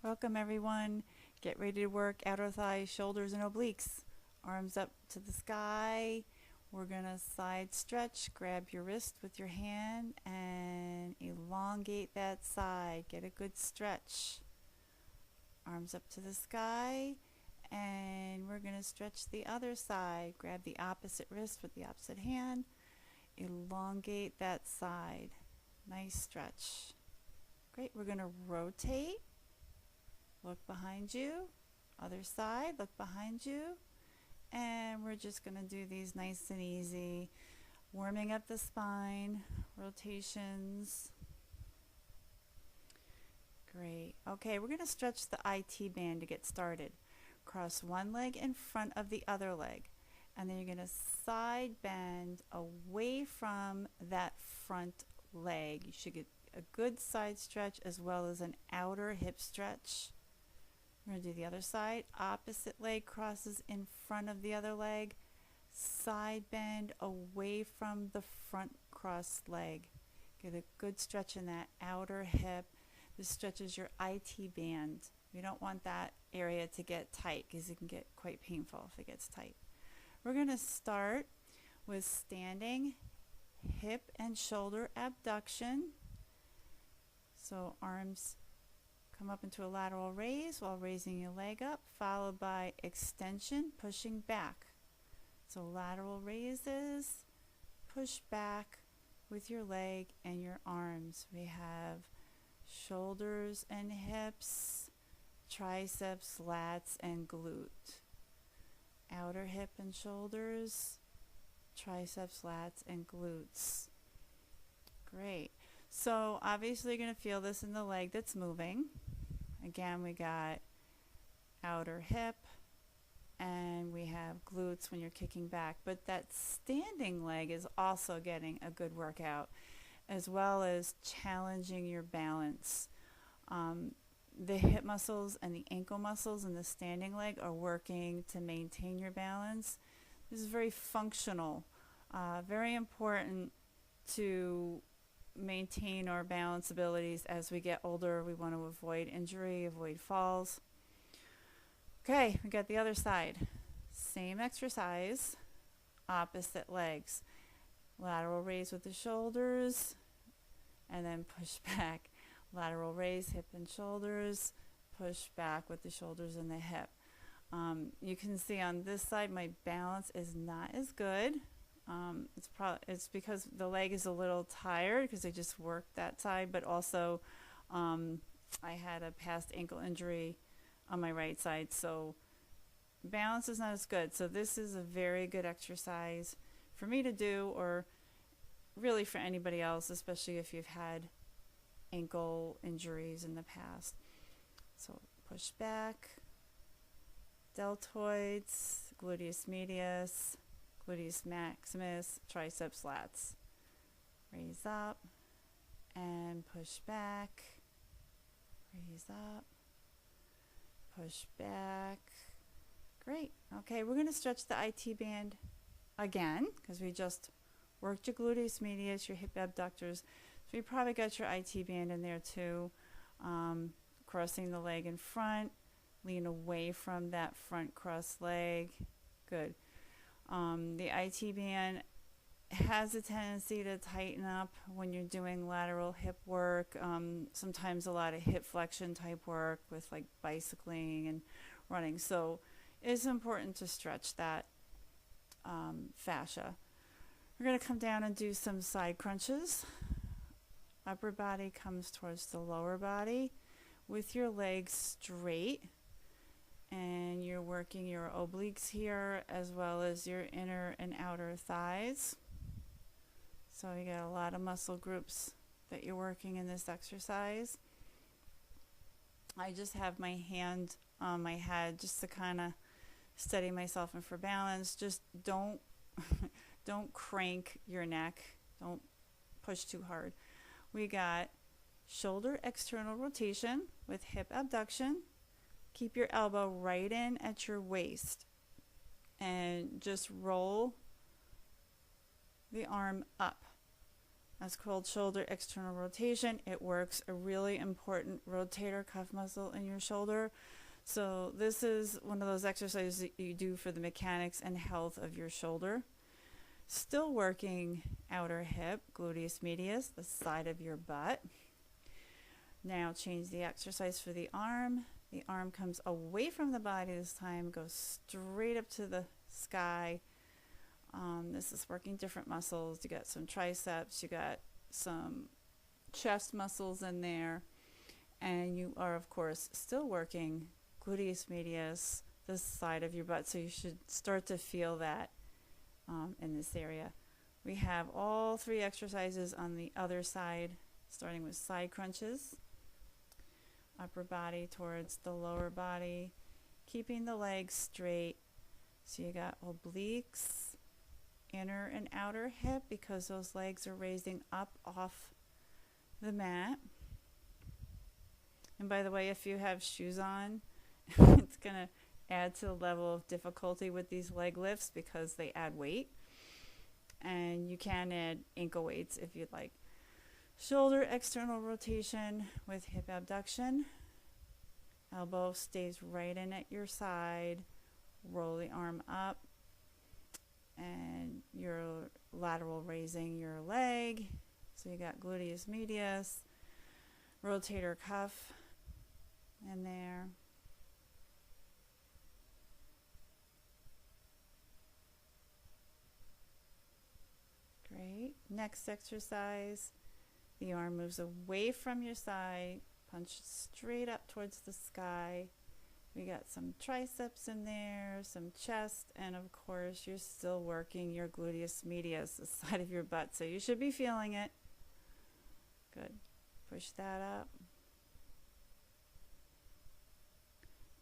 Welcome everyone. Get ready to work outer thighs, shoulders, and obliques. Arms up to the sky. We're going to side stretch. Grab your wrist with your hand and elongate that side. Get a good stretch. Arms up to the sky. And we're going to stretch the other side. Grab the opposite wrist with the opposite hand. Elongate that side. Nice stretch. Great. We're going to rotate. Look behind you. Other side, look behind you. And we're just going to do these nice and easy. Warming up the spine, rotations. Great. Okay, we're going to stretch the IT band to get started. Cross one leg in front of the other leg. And then you're going to side bend away from that front leg. You should get a good side stretch as well as an outer hip stretch. We're going to do the other side. Opposite leg crosses in front of the other leg. Side bend away from the front crossed leg. Get a good stretch in that outer hip. This stretches your IT band. We don't want that area to get tight because it can get quite painful if it gets tight. We're going to start with standing hip and shoulder abduction. So arms come up into a lateral raise while raising your leg up, followed by extension, pushing back. So lateral raises, push back with your leg and your arms. We have shoulders and hips, triceps, lats, and glute. Outer hip and shoulders, triceps, lats, and glutes. Great. So obviously you're going to feel this in the leg that's moving. Again, we got outer hip and we have glutes when you're kicking back. But that standing leg is also getting a good workout as well as challenging your balance. The hip muscles and the ankle muscles in the standing leg are working to maintain your balance. This is very functional, very important to maintain our balance abilities as we get older. We want to avoid injury, avoid falls. Okay, we got the other side. Same exercise, opposite legs. Lateral raise with the shoulders and then push back. Lateral raise, hip and shoulders, push back with the shoulders and the hip. You can see on this side my balance is not as good. It's because the leg is a little tired because I just worked that side, but also I had a past ankle injury on my right side, so balance is not as good. So this is a very good exercise for me to do, or really for anybody else, especially if you've had ankle injuries in the past. So push back, deltoids, gluteus medius, gluteus maximus, triceps, lats. Raise up and push back. Raise up, push back. Great. Okay, we're going to stretch the IT band again because we just worked your gluteus medius, your hip abductors. So you probably got your IT band in there too. Crossing the leg in front, lean away from that front cross leg. Good. The IT band has a tendency to tighten up when you're doing lateral hip work. Sometimes a lot of hip flexion type work with like bicycling and running. So it's important to stretch that fascia. We're going to come down and do some side crunches. Upper body comes towards the lower body with your legs straight. And you're working your obliques here as well as your inner and outer thighs. So you got a lot of muscle groups that you're working in this exercise. I just have my hand on my head just to kind of steady myself and for balance. Just don't crank your neck. Don't push too hard. We got shoulder external rotation with hip abduction. Keep your elbow right in at your waist and just roll the arm up. That's called shoulder external rotation. It works a really important rotator cuff muscle in your shoulder. So this is one of those exercises that you do for the mechanics and health of your shoulder. Still working outer hip, gluteus medius, the side of your butt. Now change the exercise for the arm. The arm comes away from the body this time, goes straight up to the sky. This is working different muscles. You got some triceps, you got some chest muscles in there, and you are, of course, still working gluteus medius, the side of your butt. So you should start to feel that in this area. We have all three exercises on the other side, starting with side crunches. Upper body towards the lower body, keeping the legs straight. So you got obliques, inner and outer hip, because those legs are raising up off the mat. And by the way, if you have shoes on, it's going to add to the level of difficulty with these leg lifts because they add weight. And you can add ankle weights if you'd like. Shoulder external rotation with hip abduction. Elbow stays right in at your side. Roll the arm up. And you're lateral raising your leg. So you got gluteus medius, rotator cuff in there. Great. Next exercise. The arm moves away from your side, punch straight up towards the sky. We got some triceps in there, some chest, and of course you're still working your gluteus medius, the side of your butt, so you should be feeling it. Good. Push that up.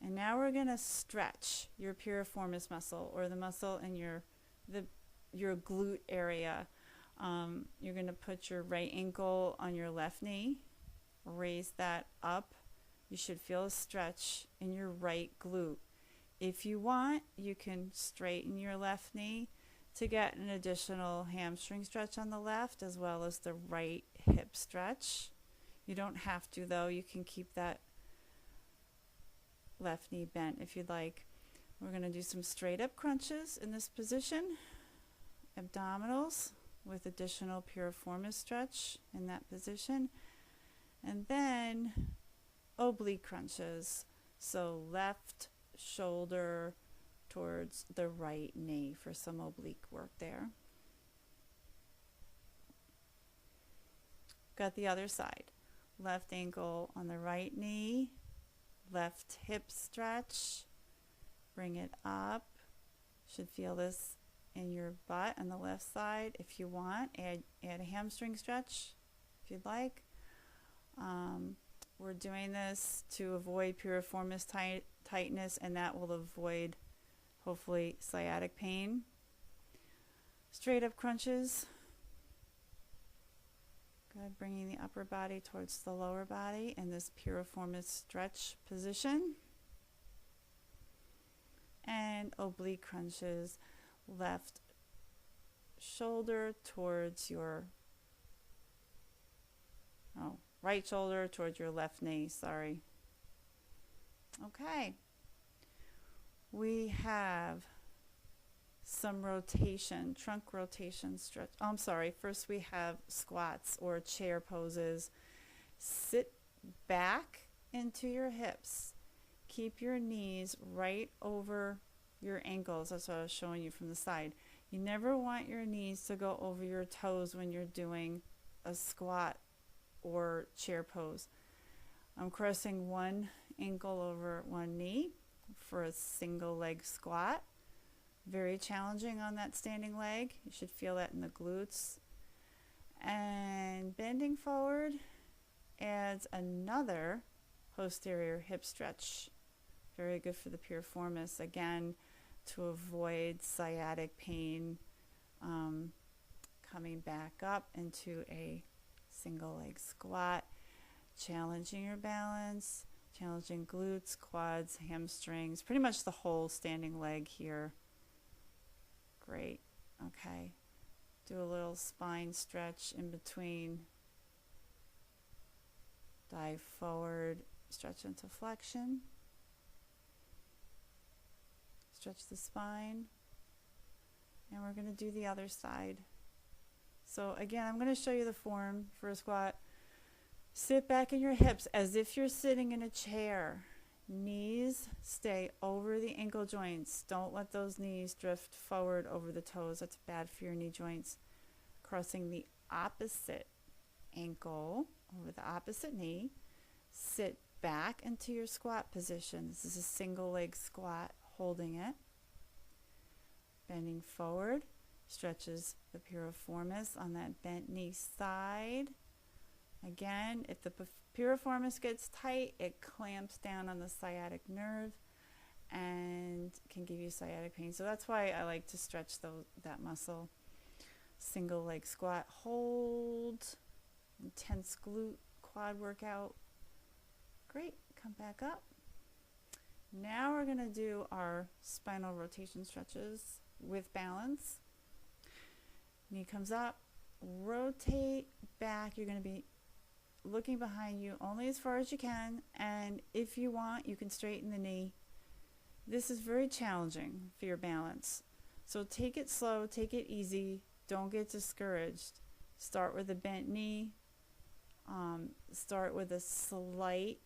And now we're going to stretch your piriformis muscle, or the muscle in your glute area. You're going to put your right ankle on your left knee, raise that up. You should feel a stretch in your right glute. If you want, you can straighten your left knee to get an additional hamstring stretch on the left, as well as the right hip stretch. You don't have to, though. You can keep that left knee bent if you'd like. We're going to do some straight up crunches in this position. Abdominals with additional piriformis stretch in that position. And then oblique crunches. So left shoulder towards the right knee for some oblique work there. Got the other side. Left ankle on the right knee. Left hip stretch. Bring it up. Should feel this in your butt on the left side. If you want, add a hamstring stretch if you'd like. We're doing this to avoid piriformis tightness, and that will avoid, hopefully, sciatic pain. Straight up crunches. Good. Bringing the upper body towards the lower body in this piriformis stretch position. And oblique crunches. Left shoulder towards your right shoulder towards your left knee, sorry. Okay. We have some rotation, trunk rotation stretch. Oh, I'm sorry. First we have squats or chair poses. Sit back into your hips. Keep your knees right over your ankles. That's what I was showing you from the side. You never want your knees to go over your toes when you're doing a squat or chair pose. I'm crossing one ankle over one knee for a single leg squat. Very challenging on that standing leg. You should feel that in the glutes. And bending forward adds another posterior hip stretch. Very good for the piriformis, again, to avoid sciatic pain, coming back up into a single leg squat, challenging your balance, challenging glutes, quads, hamstrings, pretty much the whole standing leg here. Great. Okay. Do a little spine stretch in between. Dive forward, stretch into flexion. Stretch the spine. And we're going to do the other side. So again, I'm going to show you the form for a squat. Sit back in your hips as if you're sitting in a chair. Knees stay over the ankle joints. Don't let those knees drift forward over the toes. That's bad for your knee joints. Crossing the opposite ankle over the opposite knee. Sit back into your squat position. This is a single leg squat, holding it. Bending forward, stretches the piriformis on that bent knee side. Again, if the piriformis gets tight, it clamps down on the sciatic nerve and can give you sciatic pain. So that's why I like to stretch that muscle. Single leg squat, hold, intense glute quad workout. Great, come back up. Now we're going to do our spinal rotation stretches with balance. Knee comes up, rotate back. You're going to be looking behind you only as far as you can, and if you want, you can straighten the knee. This is very challenging for your balance. So take it slow, take it easy, don't get discouraged. Start with a bent knee, start with a slight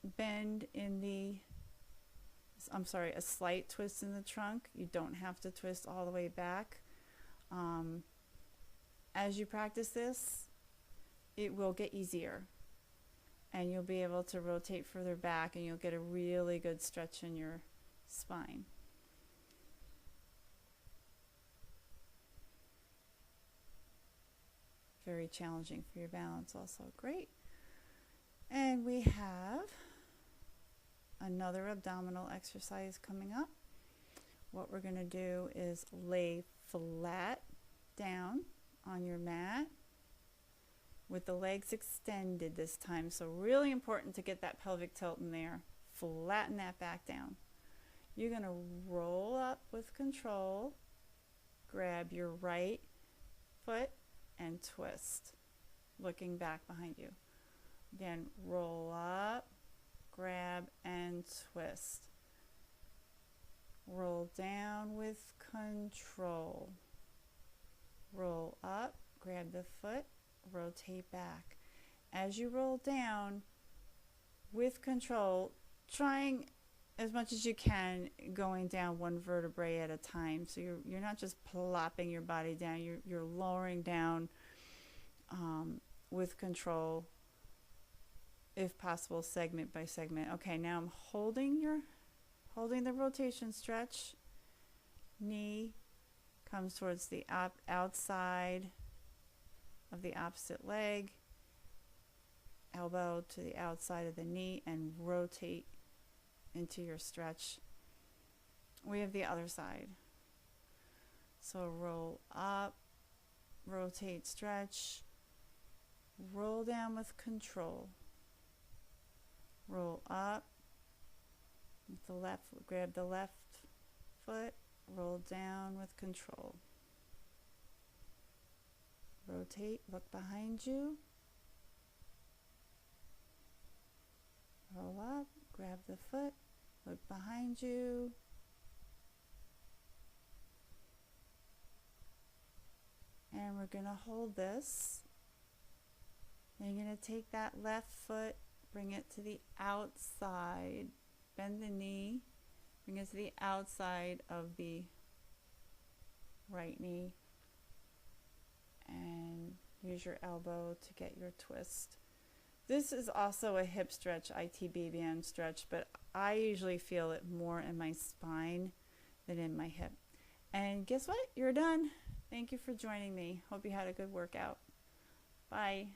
bend in the, a slight twist in the trunk. You don't have to twist all the way back. As you practice this, it will get easier and you'll be able to rotate further back and you'll get a really good stretch in your spine. Very challenging for your balance also. Great. And we have another abdominal exercise coming up. What we're going to do is lay flat down on your mat with the legs extended this time. So really important to get that pelvic tilt in there. Flatten that back down. You're going to roll up with control. Grab your right foot and twist, looking back behind you. Again, roll up, grab and twist. Roll down with control. Roll up, grab the foot, rotate back. As you roll down with control, trying as much as you can going down one vertebrae at a time. So you're not just plopping your body down, you're lowering down with control, if possible, segment by segment. Okay, now I'm holding the rotation stretch. Knee comes towards the outside of the opposite leg, elbow to the outside of the knee, and rotate into your stretch. We have the other side. So roll up, rotate, stretch, roll down with control. Roll up with the left, grab the left foot, roll down with control. Rotate, look behind you. Roll up, grab the foot, look behind you. And we're going to hold this. Then you're going to take that left foot, bring it to the outside, bend the knee, bring it to the outside of the right knee, and use your elbow to get your twist. This is also a hip stretch, ITB band stretch, but I usually feel it more in my spine than in my hip. And guess what? You're done. Thank you for joining me. Hope you had a good workout. Bye.